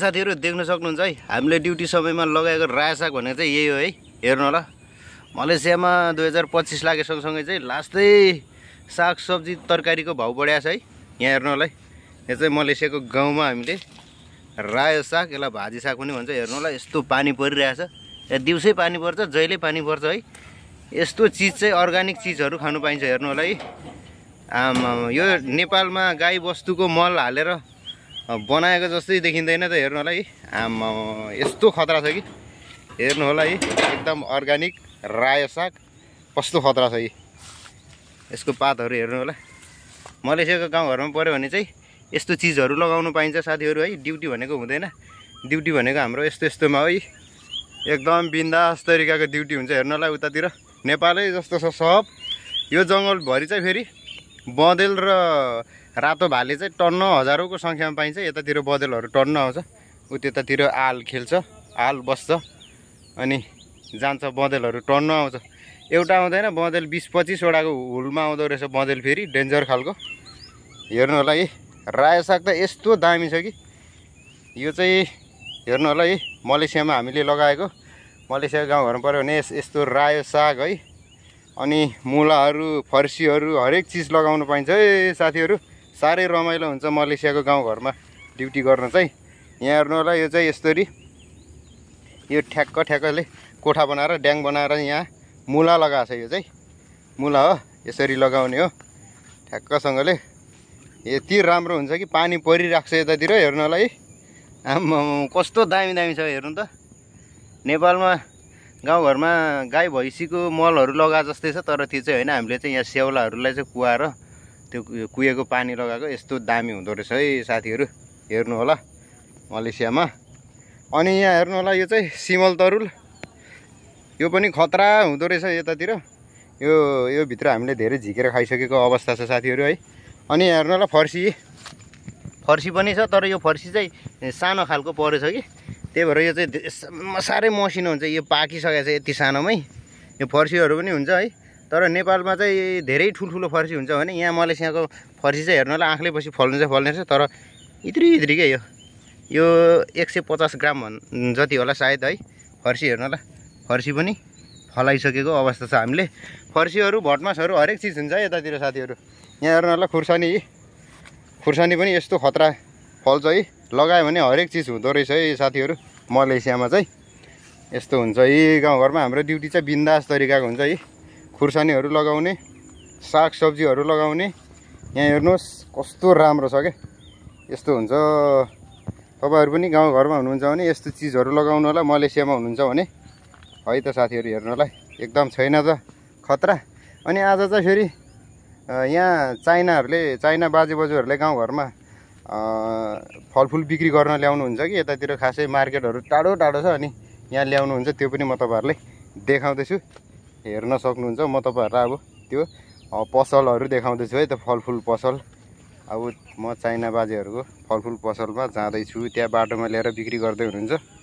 साथीहरु देख्न सक्नुहुन्छ है हामीले ड्युटी समयमा लगाएको रायो साग भनेको चाहिँ यही हो है। हेर्नु होला मलेसियामा 2025 लागे सँगसँगै चाहिँ लास्टै साग सब्जी तरकारीको भाउ बढ्याछ है। यहाँ हेर्नु होला है, यो चाहिँ मलेसियाको गाउँमा हामीले रायो साग, यसलाई भाजी साग पनि भन्छ। हेर्नु होला यस्तो पानी परिरहेछ, यहाँ दिउँसै पानी पर्छ, जहिले पानी पर्छ है। यस्तो चिज चाहिँ अर्गानिक चिजहरू खानु पाइन्छ। हेर्नु होला है, यो नेपालमा गाई बस्तुको मल हालेर बनाएको जस्तै देखिँदैन त। हेर्नु होला है, यस्तो खतरा छ कि। हेर्नु होला है, एकदम अर्गानिक रायो साग कस्तो खतरा छ। यसको पातहरू हेर्नु होला। मलेसियाको गाउँघरमा पऱ्यो भने चाहिँ यस्तो चिजहरू लगाउनु पाइन्छ साथीहरू है। ड्युटी भनेको हुँदैन, ड्युटी भनेको हाम्रो यस्तो यस्तोमा है एकदम बिन्दास तरिकाको ड्युटी हुन्छ। हेर्नु होला उतातिर नेपालै जस्तो छ सब। यो जङ्गलभरि चाहिँ फेरि बँदेल र रातो भाले चाहिँ टन्न हजारौँको सङ्ख्यामा पाइन्छ। यतातिर बँदेलहरू टन्न आउँछ, त्यतातिर आल खेल्छ, आल बस्छ, अनि जान्छ। बँदेलहरू टन्न आउँछ, एउटा आउँदैन, बँदेल 20-25 वटाको हुलमा आउँदो रहेछ बँदेल, फेरि डेन्जर खालको। हेर्नु होला है, रायो साग त यस्तो दामी छ कि। यो चाहिँ हेर्नु होला है, मलेसियामा हामीले लगाएको, मलेसिया गाउँघरमा पऱ्यो भने यस्तो रायो साग है, अनि मुलाहरू, फर्सीहरू, हरेक चिज लगाउनु पाइन्छ है साथीहरू। साह्रै रमाइलो हुन्छ मलेसियाको गाउँघरमा ड्युटी गर्न चाहिँ। यहाँ हेर्नु होला, यो चाहिँ यसरी यो ठ्याक्कले कोठा बनाएर ड्याङ बनाएर यहाँ मुला लगाएको छ। यो चाहिँ मुला हो, यसरी लगाउने हो ठ्याक्कसँगले। यति राम्रो हुन्छ कि पानी परिरहेको छ यतातिर। हेर्नु होला है, कस्तो दामी दामी छ हेर्नु त। नेपालमा गाउँघरमा गाई भैँसीको मलहरू लगाए जस्तै छ, तर त्यो चाहिँ होइन। हामीले चाहिँ यहाँ स्याउलाहरूलाई चाहिँ कुवाएर त्यो कुहेको पानी लगाएको यस्तो दामी हुँदो रहेछ है साथीहरू। हेर्नु होला मलेसियामा। अनि यहाँ हेर्नु होला, यो चाहिँ सिमल तरुल, यो पनि खतरा हुँदो रहेछ यतातिर। यो भित्र हामीले धेरै झिकेर खाइसकेको अवस्था छ साथीहरू है। अनि हेर्नु होला फर्सी पनि छ, तर यो फर्सी चाहिँ सानो खालको परेछ कि, त्यही भएर यो चाहिँ साह्रै मसिनो हुन्छ। यो पाकिसकेको छ यति सानोमै। यो फर्सीहरू पनि हुन्छ है, तर नेपालमा चाहिँ धेरै ठुल्ठुलो फर्सी हुन्छ भने यहाँ मलेसियाको फर्सी चाहिँ हेर्नु होला आँखले पछि फल्ने रहेछ, तर इत्रि के यो 150 ग्राम जति होला सायद है फर्सी। हेर्नु होला फर्सी पनि फलाइसकेको अवस्था छ। हामीले फर्सीहरू, भटमासहरू हरेक चिज हुन्छ यतातिर साथीहरू। यहाँ हेर्नु होला खुर्सानी पनि यस्तो खतरा फल्छ है, लगायो भने हरेक चिज हुँदो रहेछ है साथीहरू। मलेसियामा चाहिँ यस्तो हुन्छ है गाउँघरमा। हाम्रो ड्युटी चाहिँ बिन्दास तरिकाको हुन्छ है। खुर्सानीहरू लगाउने, साग सब्जीहरू लगाउने। यहाँ हेर्नुहोस् कस्तो राम्रो छ क्या। यस्तो हुन्छ। तपाईँहरू पनि गाउँघरमा हुनुहुन्छ भने यस्तो चिजहरू लगाउनु होला। मलेसियामा हुनुहुन्छ भने है त साथीहरू। हेर्नु होला एकदम छैन त खतरा। अनि आज चाहिँ फेरि यहाँ चाइना बाजेबोजूहरूले गाउँघरमा फलफुल बिक्री गर्न ल्याउनुहुन्छ कि। यतातिर खासै मार्केटहरू टाढो छ, अनि यहाँ ल्याउनुहुन्छ। त्यो पनि म तपाईँहरूलाई देखाउँदैछु, हेर्न सक्नुहुन्छ। म तपाईँहरूलाई अब त्यो पसलहरू देखाउँदैछु है त, फलफुल पसल। अब म चाइना बाजेहरूको फलफुल पसलमा जाँदैछु, त्यहाँ बाटोमा ल्याएर बिक्री गर्दै हुनुहुन्छ।